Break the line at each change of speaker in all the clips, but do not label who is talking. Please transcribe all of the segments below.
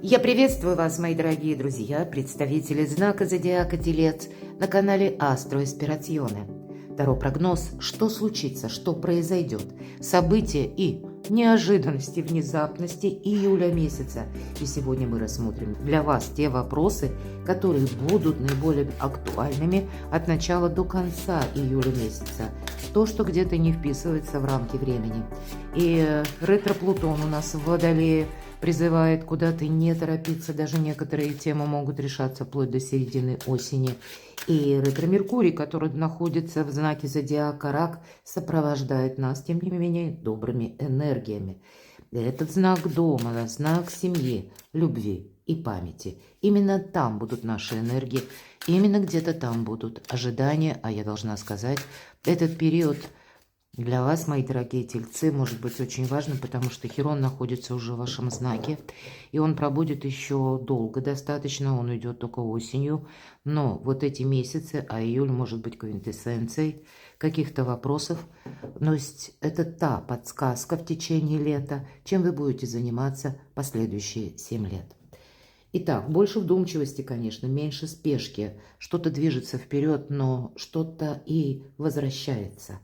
Я приветствую вас, мои дорогие друзья, представители знака Зодиака Телец на канале Астро Эспирационе. Таро прогноз, что случится, что произойдет, события и неожиданности, внезапности июля месяца. И сегодня мы рассмотрим для вас те вопросы, которые будут наиболее актуальными от начала до конца июля месяца. То, что где-то не вписывается в рамки времени. И ретро-Плутон у нас в Водолее призывает куда-то не торопиться, даже некоторые темы могут решаться вплоть до середины осени. И ретро-Меркурий, который находится в знаке Зодиака Рак, сопровождает нас, тем не менее, добрыми энергиями. Этот знак дома, знак семьи, любви и памяти. Именно там будут наши энергии, именно где-то там будут ожидания, а я должна сказать, этот период для вас, мои дорогие тельцы, может быть очень важно, потому что Хирон находится уже в вашем знаке, и он пробудет еще долго достаточно, он уйдет только осенью, но вот эти месяцы, а июль может быть квинтэссенцией каких-то вопросов, но это та подсказка в течение лета, чем вы будете заниматься последующие 7 лет. Итак, больше вдумчивости, конечно, меньше спешки, что-то движется вперед, но что-то и возвращается.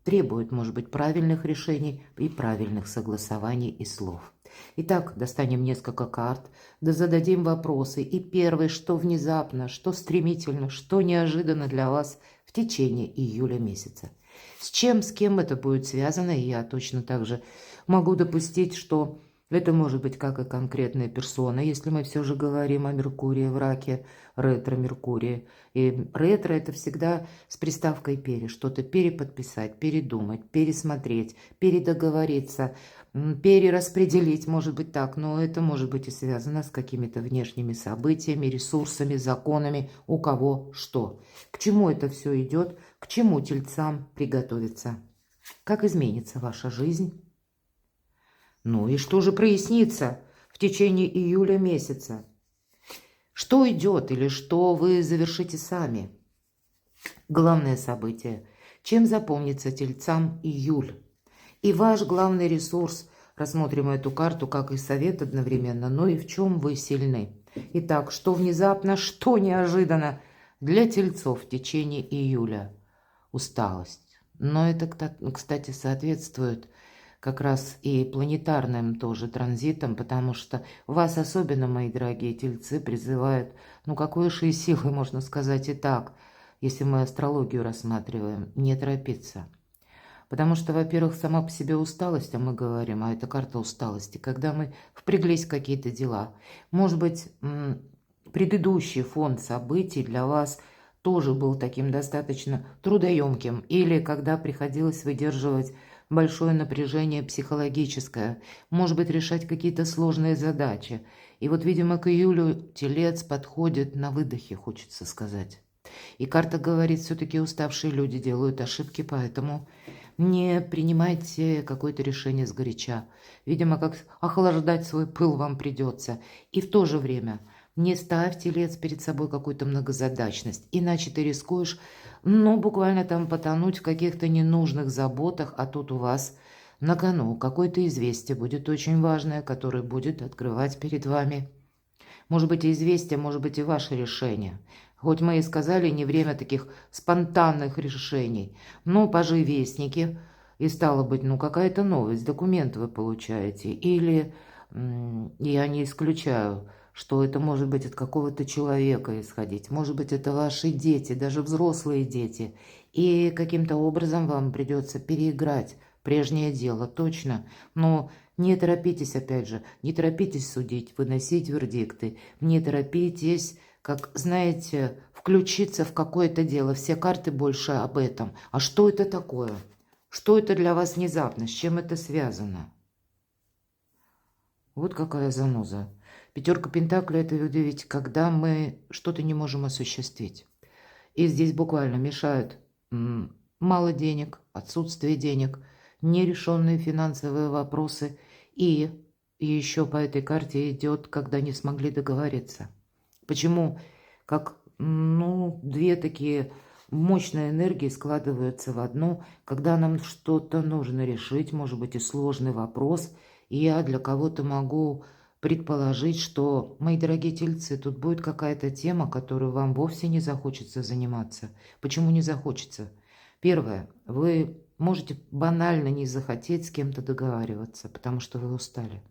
Требует, может быть, правильных решений и правильных согласований и слов. Итак, достанем несколько карт, да зададим вопросы. И первый, что внезапно, что стремительно, что неожиданно для вас в течение июля месяца. С чем, с кем это будет связано, и я точно так же могу допустить, что это может быть как и конкретная персона, если мы все же говорим о Меркурии в Раке, ретро-Меркурии. И ретро – это всегда с приставкой «пере», что-то переподписать, передумать, пересмотреть, передоговориться, перераспределить, может быть так, но это может быть и связано с какими-то внешними событиями, ресурсами, законами, у кого что. К чему это все идет, к чему тельцам приготовиться, как изменится ваша жизнь. Ну и что же прояснится в течение июля месяца? Что идет или что вы завершите сами? Главное событие. Чем запомнится тельцам июль? И ваш главный ресурс. Рассмотрим эту карту как и совет одновременно, но и в чем вы сильны. Итак, что внезапно, что неожиданно для тельцов в течение июля? Усталость. Но это, кстати, соответствует как раз и планетарным тоже транзитом, потому что вас особенно, мои дорогие тельцы, призывают, ну, как высшие силы, можно сказать и так, если мы астрологию рассматриваем, не торопиться. Потому что, во-первых, сама по себе усталость, а мы говорим, а это карта усталости, когда мы впряглись в какие-то дела. Может быть, предыдущий фон событий для вас тоже был таким достаточно трудоемким, или когда приходилось выдерживать большое напряжение психологическое, может быть, решать какие-то сложные задачи. И вот, видимо, к июлю телец подходит на выдохе, хочется сказать. И карта говорит, все-таки уставшие люди делают ошибки, поэтому не принимайте какое-то решение сгоряча. Видимо, как охлаждать свой пыл вам придется. И в то же время не ставь, телец, перед собой какую-то многозадачность, иначе ты рискуешь, ну, буквально там потонуть в каких-то ненужных заботах, а тут у вас на кону какое-то известие будет очень важное, которое будет открывать перед вами. Может быть, и известие, может быть, и ваше решение. Хоть мы и сказали, не время таких спонтанных решений, но поживестники, и стало быть, ну, какая-то новость, документ вы получаете, или, я не исключаю, что это может быть от какого-то человека исходить, может быть, это ваши дети, даже взрослые дети, и каким-то образом вам придется переиграть прежнее дело, точно, но не торопитесь, опять же, не торопитесь судить, выносить вердикты, не торопитесь, как, знаете, включиться в какое-то дело, все карты больше об этом. А что это такое? Что это для вас внезапно, с чем это связано? Вот какая заноза. Пятерка Пентаклей – это ведь когда мы что-то не можем осуществить. И здесь буквально мешают мало денег, отсутствие денег, нерешенные финансовые вопросы. И еще по этой карте идет, когда не смогли договориться. Почему? Как, ну, две такие мощные энергии складываются в одну, когда нам что-то нужно решить, может быть, и сложный вопрос, и я для кого-то могу предположить, что, мои дорогие тельцы, тут будет какая-то тема, которую вам вовсе не захочется заниматься. Почему не захочется? Первое. Вы можете банально не захотеть с кем-то договариваться, потому что вы устали.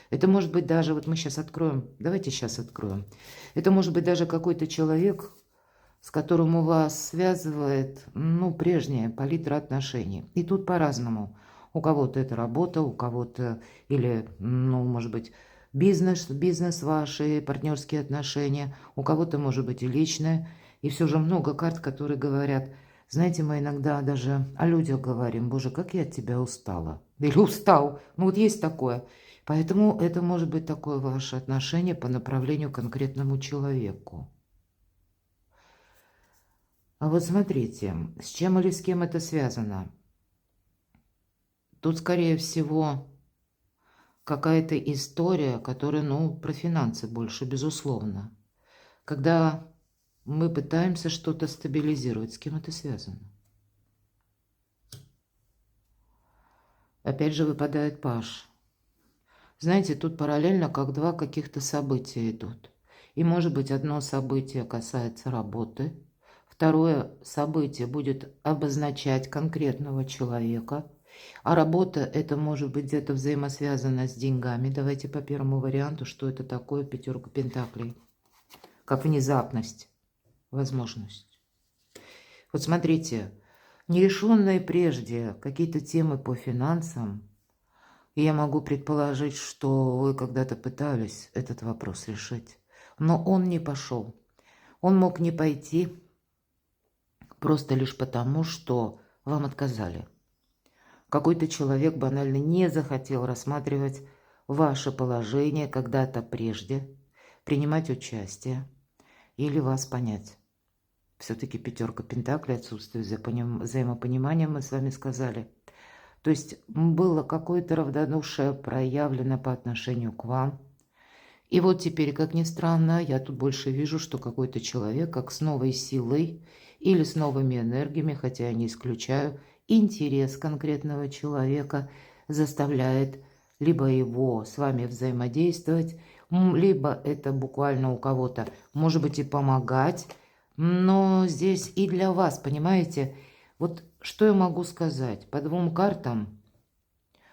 Это может быть даже, вот мы сейчас откроем, давайте сейчас откроем. Это может быть даже какой-то человек, с которым у вас связывает, прежняя палитра отношений. И тут по-разному. У кого-то это работа, у кого-то или, может быть, бизнес ваши, партнерские отношения, у кого-то, может быть, и личное. И все же много карт, которые говорят, знаете, мы иногда даже о людях говорим, боже, как я от тебя устала. Или устал. Вот есть такое. Поэтому это может быть такое ваше отношение по направлению к конкретному человеку. А вот смотрите, с чем или с кем это связано? Тут, скорее всего, какая-то история, которая, про финансы больше, безусловно. Когда мы пытаемся что-то стабилизировать, с кем это связано? Опять же выпадает паж. Знаете, тут параллельно как два каких-то события идут. И, может быть, одно событие касается работы, второе событие будет обозначать конкретного человека, а работа это может быть где-то взаимосвязана с деньгами. Давайте по первому варианту, что это такое пятерка пентаклей. Как внезапность, возможность. Вот смотрите, нерешенные прежде какие-то темы по финансам, и я могу предположить, что вы когда-то пытались этот вопрос решить, но он не пошел. Он мог не пойти просто лишь потому, что вам отказали. Какой-то человек банально не захотел рассматривать ваше положение когда-то прежде, принимать участие или вас понять. Все-таки пятерка пентаклей, отсутствие взаимопонимания, мы с вами сказали. То есть было какое-то равнодушие проявлено по отношению к вам. И вот теперь, как ни странно, я тут больше вижу, что какой-то человек, как с новой силой или с новыми энергиями, хотя я не исключаю, интерес конкретного человека заставляет либо его с вами взаимодействовать, либо это буквально у кого-то, может быть, и помогать, но здесь и для вас, понимаете, вот что я могу сказать? По двум картам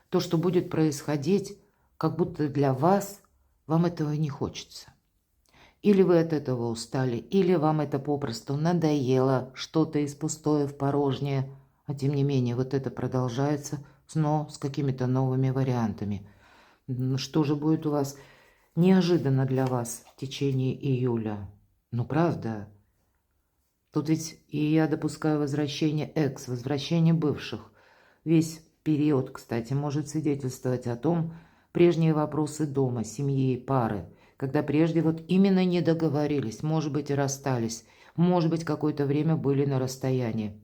то, что будет происходить, как будто для вас, вам этого не хочется. Или вы от этого устали, или вам это попросту надоело, что-то из пустое в порожнее, а тем не менее вот это продолжается, но с какими-то новыми вариантами. Что же будет у вас неожиданно для вас в течение июля? Правда? Тут ведь и я допускаю возвращение возвращение бывших. Весь период, кстати, может свидетельствовать о том, прежние вопросы дома, семьи и пары, когда прежде вот именно не договорились, может быть, и расстались, может быть, какое-то время были на расстоянии.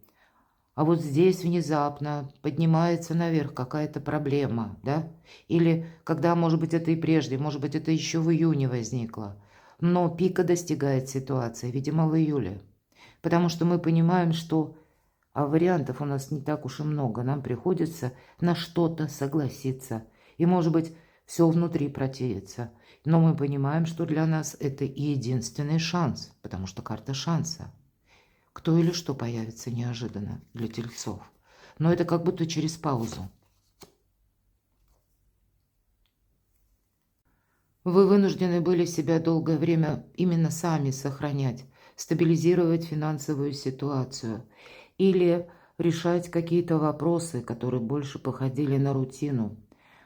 А вот здесь внезапно поднимается наверх какая-то проблема, да? Или когда, может быть, это и прежде, может быть, это еще в июне возникло. Но пика достигает ситуации, видимо, в июле. Потому что мы понимаем, что вариантов у нас не так уж и много. Нам приходится на что-то согласиться. И, может быть, все внутри противится. Но мы понимаем, что для нас это и единственный шанс, потому что карта шанса. Кто или что появится неожиданно для тельцов. Но это как будто через паузу. Вы вынуждены были себя долгое время именно сами сохранять, стабилизировать финансовую ситуацию или решать какие-то вопросы, которые больше походили на рутину.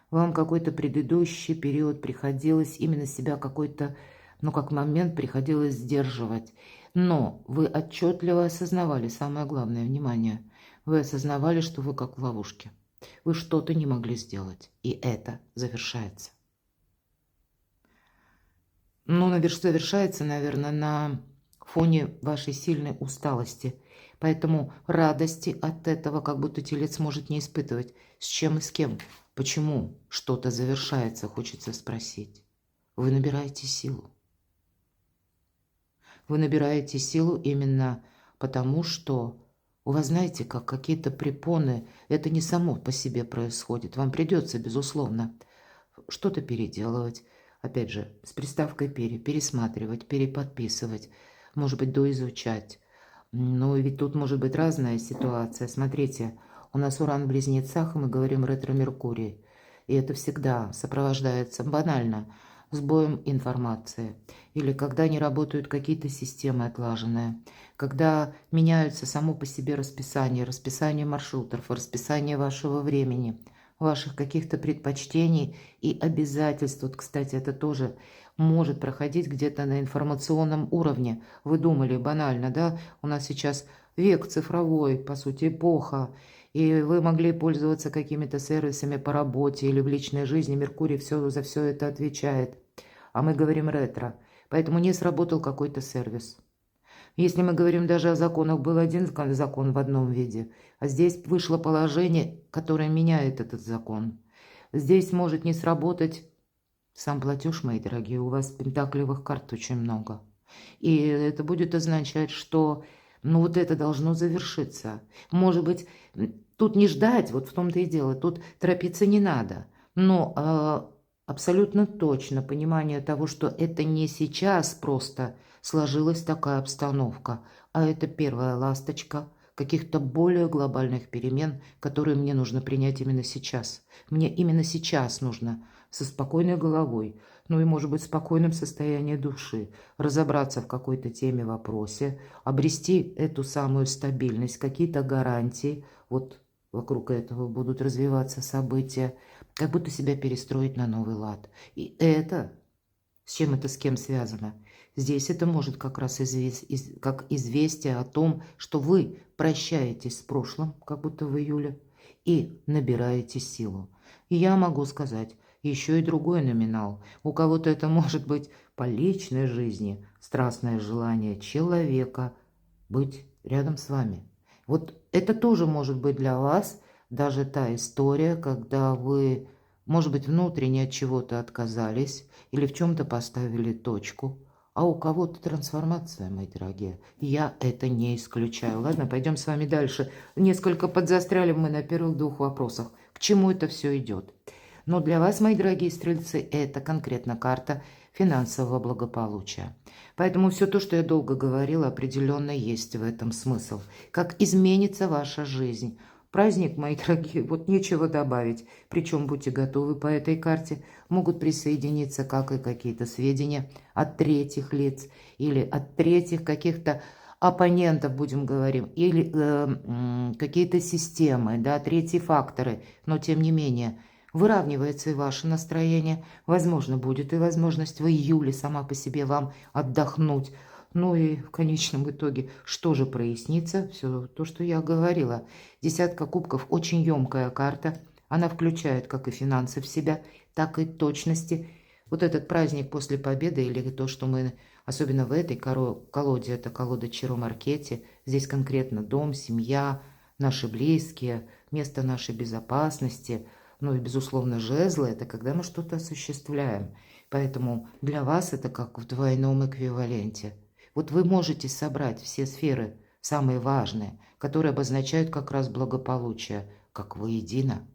Вам какой-то предыдущий период приходилось именно себя какой-то, как момент приходилось сдерживать. Но вы отчетливо осознавали, самое главное, внимание, вы осознавали, что вы как в ловушке. Вы что-то не могли сделать, и это завершается. Завершается, наверное, на фоне вашей сильной усталости. Поэтому радости от этого как будто телец может не испытывать. С чем и с кем? Почему что-то завершается, хочется спросить. Вы набираете силу. Вы набираете силу именно потому, что у вас, знаете, как какие-то препоны. Это не само по себе происходит. Вам придется, безусловно, что-то переделывать, Опять же, с приставкой пересматривать, переподписывать, может быть, доизучать. Но ведь тут может быть разная ситуация. Смотрите, у нас Уран в Близнецах, и мы говорим ретро-Меркурий. И это всегда сопровождается банально сбоем информации. Или когда не работают какие-то системы отлаженные. Когда меняются само по себе расписание маршрутов, расписание вашего времени, ваших каких-то предпочтений и обязательств. Вот, кстати, это тоже может проходить где-то на информационном уровне. Вы думали банально, да? У нас сейчас век цифровой, по сути, эпоха. И вы могли пользоваться какими-то сервисами по работе или в личной жизни. Меркурий за все это отвечает. А мы говорим ретро. Поэтому не сработал какой-то сервис. Если мы говорим даже о законах, был один закон в одном виде, а здесь вышло положение, которое меняет этот закон. Здесь может не сработать сам платеж, мои дорогие, у вас пентаклевых карт очень много. И это будет означать, что ну вот это должно завершиться. Может быть, тут не ждать, вот в том-то и дело, тут торопиться не надо. Но абсолютно точно понимание того, что это не сейчас просто сложилась такая обстановка, а это первая ласточка каких-то более глобальных перемен, которые мне нужно принять именно сейчас. Мне именно сейчас нужно со спокойной головой, ну и, может быть, спокойным состоянием души, разобраться в какой-то теме, вопросе, обрести эту самую стабильность, какие-то гарантии, вот вокруг этого будут развиваться события, как будто себя перестроить на новый лад. И это, с чем это с кем связано? Здесь это может как раз как известие о том, что вы прощаетесь с прошлым, как будто в июле, и набираете силу. И я могу сказать, еще и другой номинал. У кого-то это может быть по личной жизни, страстное желание человека быть рядом с вами. Вот это тоже может быть для вас даже та история, когда вы, может быть, внутренне от чего-то отказались или в чем-то поставили точку, а у кого-то трансформация, мои дорогие. Я это не исключаю. Ладно, пойдем с вами дальше. Несколько подзастряли мы на первых двух вопросах. К чему это все идет? Но для вас, мои дорогие стрельцы, это конкретно карта финансового благополучия. Поэтому все то, что я долго говорила, определенно есть в этом смысл. Как изменится ваша жизнь. Праздник, мои дорогие, вот нечего добавить. Причем будьте готовы по этой карте. Могут присоединиться как и какие-то сведения от третьих лиц или от третьих каких-то оппонентов, будем говорить, или какие-то системы, да, третьи факторы. Но тем не менее, выравнивается и ваше настроение. Возможно, будет и возможность в июле сама по себе вам отдохнуть. Ну и в конечном итоге, что же прояснится? Все то, что я говорила. Десятка кубков – очень емкая карта. Она включает как и финансы в себя, так и точности. Вот этот праздник после победы, или то, что мы, особенно в этой колоде, это колода Чиро Маркетти, здесь конкретно дом, семья, наши близкие, место нашей безопасности, ну и, безусловно, жезлы – это когда мы что-то осуществляем. Поэтому для вас это как в двойном эквиваленте. Вот вы можете собрать все сферы, самые важные, которые обозначают как раз благополучие, как воедино.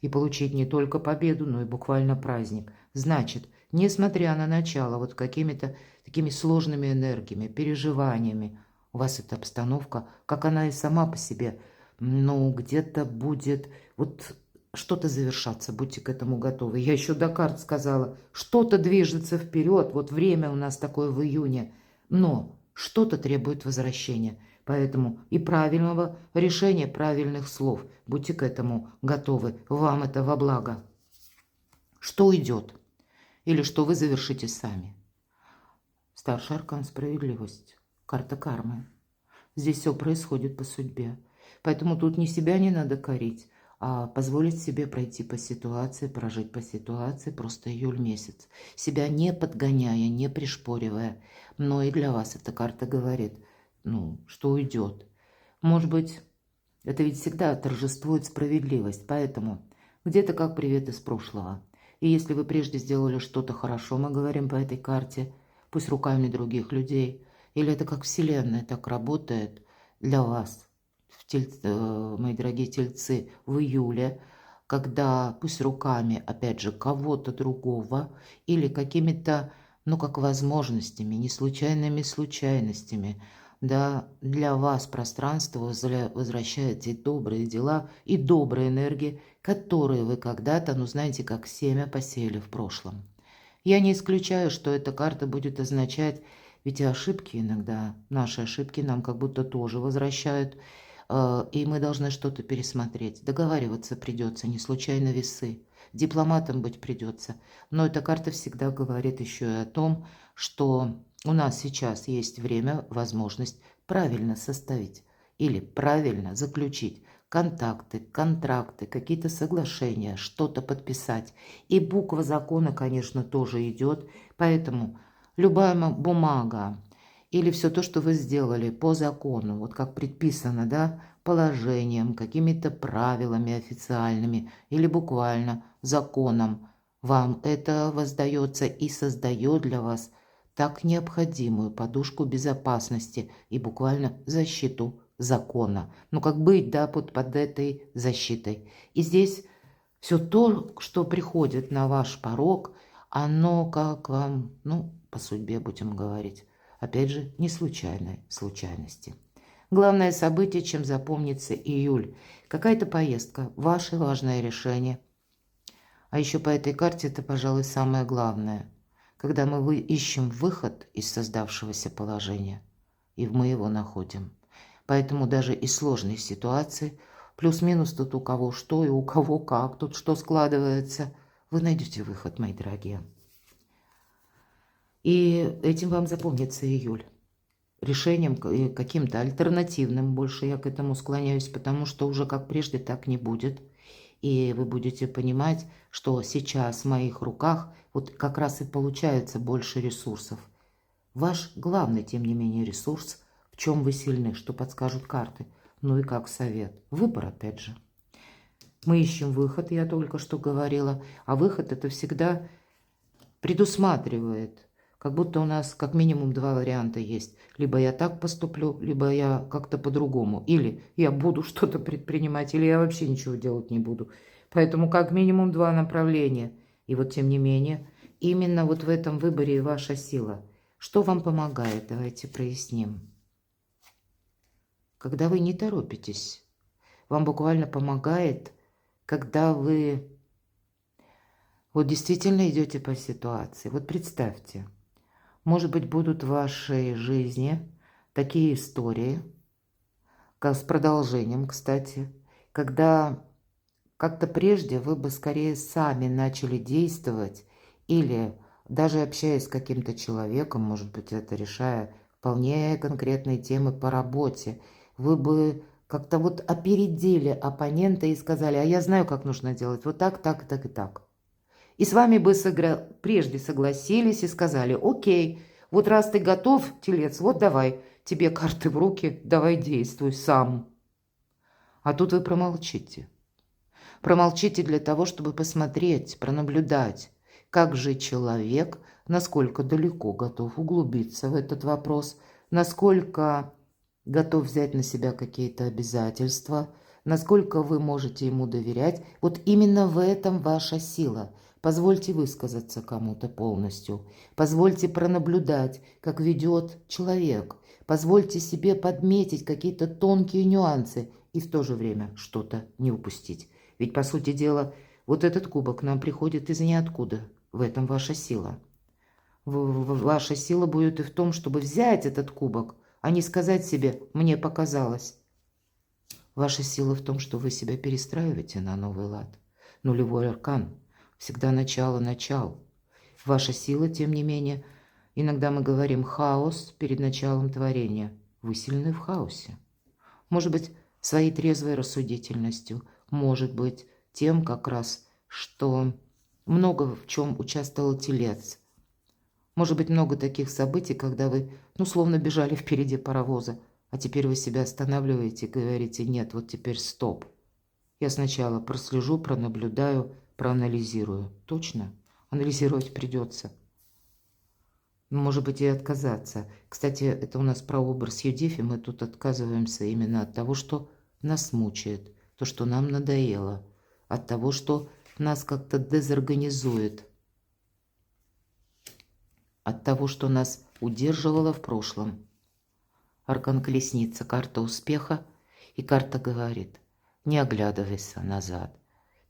И получить не только победу, но и буквально праздник. Значит, несмотря на начало вот какими-то такими сложными энергиями, переживаниями, у вас эта обстановка, как она и сама по себе, ну, где-то будет вот что-то завершаться, будьте к этому готовы. Я еще до карт сказала, что-то движется вперед, вот время у нас такое в июне, но что-то требует возвращения. Поэтому и правильного решения, правильных слов. Будьте к этому готовы. Вам это во благо. Что уйдет? Или что вы завершите сами? Старший аркан – справедливость. Карта кармы. Здесь все происходит по судьбе. Поэтому тут ни себя не надо корить, а позволить себе пройти по ситуации, прожить по ситуации просто июль месяц. Себя не подгоняя, не пришпоривая. Но и для вас эта карта говорит, что уйдет. Может быть, это ведь всегда торжествует справедливость, поэтому где-то как привет из прошлого. И если вы прежде сделали что-то хорошо, мы говорим по этой карте, пусть руками других людей, или это как Вселенная так работает для вас, мои дорогие тельцы, в июле, когда пусть руками, опять же, кого-то другого или какими-то, ну, как возможностями, не случайными случайностями, да, для вас пространство возвращает те добрые дела и добрые энергии, которые вы когда-то, ну, знаете, как семя посеяли в прошлом. Я не исключаю, что эта карта будет означать, ведь и ошибки иногда, наши ошибки нам как будто тоже возвращают, и мы должны что-то пересмотреть. Договариваться придется, не случайно весы. Дипломатом быть придется. Но эта карта всегда говорит еще и о том, что у нас сейчас есть время, возможность правильно составить или правильно заключить контакты, контракты, какие-то соглашения, что-то подписать. И буква закона, конечно, тоже идет. Поэтому любая бумага или все то, что вы сделали по закону, вот как предписано, да, положением, какими-то правилами официальными или буквально законом, вам это воздается и создает для вас так необходимую подушку безопасности и буквально защиту закона. Ну, как быть, да, под этой защитой. И здесь все то, что приходит на ваш порог, оно как вам, ну, по судьбе будем говорить, опять же, не случайной случайности. Главное событие, чем запомнится июль. Какая-то поездка, ваше важное решение. А еще по этой карте это, пожалуй, самое главное. Когда мы ищем выход из создавшегося положения, и мы его находим. Поэтому даже из сложной ситуации, плюс-минус тут у кого что и у кого как, тут что складывается, вы найдете выход, мои дорогие. И этим вам запомнится июль. Решением каким-то альтернативным, больше я к этому склоняюсь, потому что уже как прежде так не будет. И вы будете понимать, что сейчас в моих руках вот как раз и получается больше ресурсов. Ваш главный, тем не менее, ресурс, в чем вы сильны, что подскажут карты. Ну и как совет. Выбор, опять же. Мы ищем выход, я только что говорила. А выход это всегда предусматривает. Как будто у нас как минимум два варианта есть. Либо я так поступлю, либо я как-то по-другому. Или я буду что-то предпринимать, или я вообще ничего делать не буду. Поэтому как минимум два направления. И вот тем не менее, именно вот в этом выборе и ваша сила. Что вам помогает? Давайте проясним. Когда вы не торопитесь, вам буквально помогает, когда вы вот действительно идете по ситуации. Вот представьте, может быть, будут в вашей жизни такие истории, как с продолжением, кстати, когда как-то прежде вы бы скорее сами начали действовать или даже общаясь с каким-то человеком, может быть, это решая вполне конкретные темы по работе, вы бы как-то вот опередили оппонента и сказали, а я знаю, как нужно делать, вот так, так, так и так. И с вами бы прежде согласились и сказали, окей, вот раз ты готов, телец, вот давай, тебе карты в руки, давай действуй сам. А тут вы промолчите. Промолчите для того, чтобы посмотреть, пронаблюдать, как же человек, насколько далеко готов углубиться в этот вопрос, насколько готов взять на себя какие-то обязательства, насколько вы можете ему доверять. Вот именно в этом ваша сила. Позвольте высказаться кому-то полностью. Позвольте пронаблюдать, как ведет человек. Позвольте себе подметить какие-то тонкие нюансы и в то же время что-то не упустить. Ведь, по сути дела, вот этот кубок нам приходит из ниоткуда. В этом ваша сила. Ваша сила будет и в том, чтобы взять этот кубок, а не сказать себе «мне показалось». Ваша сила в том, что вы себя перестраиваете на новый лад. Нулевой аркан. Всегда начало. Ваша сила, тем не менее, иногда мы говорим «хаос перед началом творения». Вы сильны в хаосе. Может быть, своей трезвой рассудительностью, может быть, тем как раз, что много в чем участвовал телец. Может быть, много таких событий, когда вы, ну, словно бежали впереди паровоза, а теперь вы себя останавливаете и говорите, нет, вот теперь стоп. Я сначала прослежу, пронаблюдаю, проанализирую. Точно? Анализировать придется. Может быть, и отказаться. Кстати, это у нас про образ Юдифи. Мы тут отказываемся именно от того, что нас мучает, то, что нам надоело. от того, что нас как-то дезорганизует, от того, что нас удерживало в прошлом. Аркан Колесница, карта успеха, и карта говорит: не оглядывайся назад,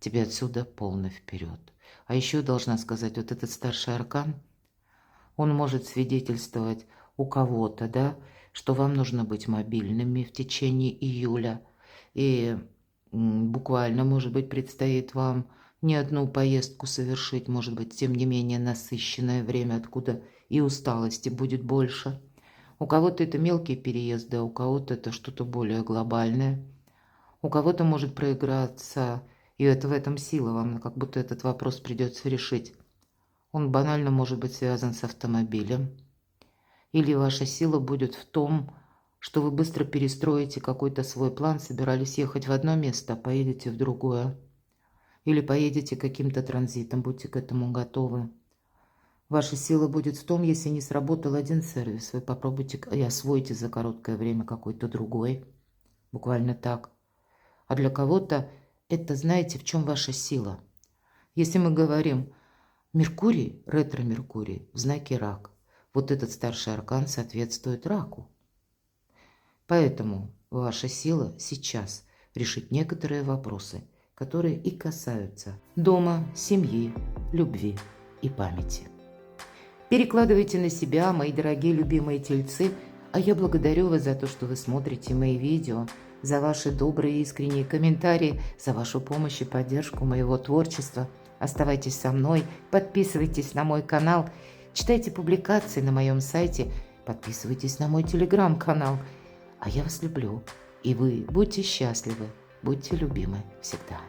тебе отсюда полный вперед. А еще должна сказать, вот этот старший аркан, он может свидетельствовать у кого-то, да, что вам нужно быть мобильными в течение июля. И буквально, может быть, предстоит вам не одну поездку совершить, может быть, тем не менее насыщенное время, откуда и усталости будет больше. У кого-то это мелкие переезды, а у кого-то это что-то более глобальное. У кого-то может проиграться, и это в этом сила, вам как будто этот вопрос придется решить. Он банально может быть связан с автомобилем. Или ваша сила будет в том, что вы быстро перестроите какой-то свой план, собирались ехать в одно место, а поедете в другое. Или поедете каким-то транзитом, будьте к этому готовы. Ваша сила будет в том, если не сработал один сервис, вы попробуйте и освоите за короткое время какой-то другой. Буквально так. А для кого-то это, знаете, в чем ваша сила? Если мы говорим Меркурий, ретро-Меркурий, в знаке Рак, вот этот старший аркан соответствует Раку. Поэтому ваша сила сейчас решить некоторые вопросы, которые и касаются дома, семьи, любви и памяти. Перекладывайте на себя, мои дорогие любимые тельцы, а я благодарю вас за то, что вы смотрите мои видео, за ваши добрые и искренние комментарии, за вашу помощь и поддержку моего творчества. Оставайтесь со мной, подписывайтесь на мой канал, читайте публикации на моем сайте, подписывайтесь на мой телеграм-канал. А я вас люблю, и вы будьте счастливы, будьте любимы всегда.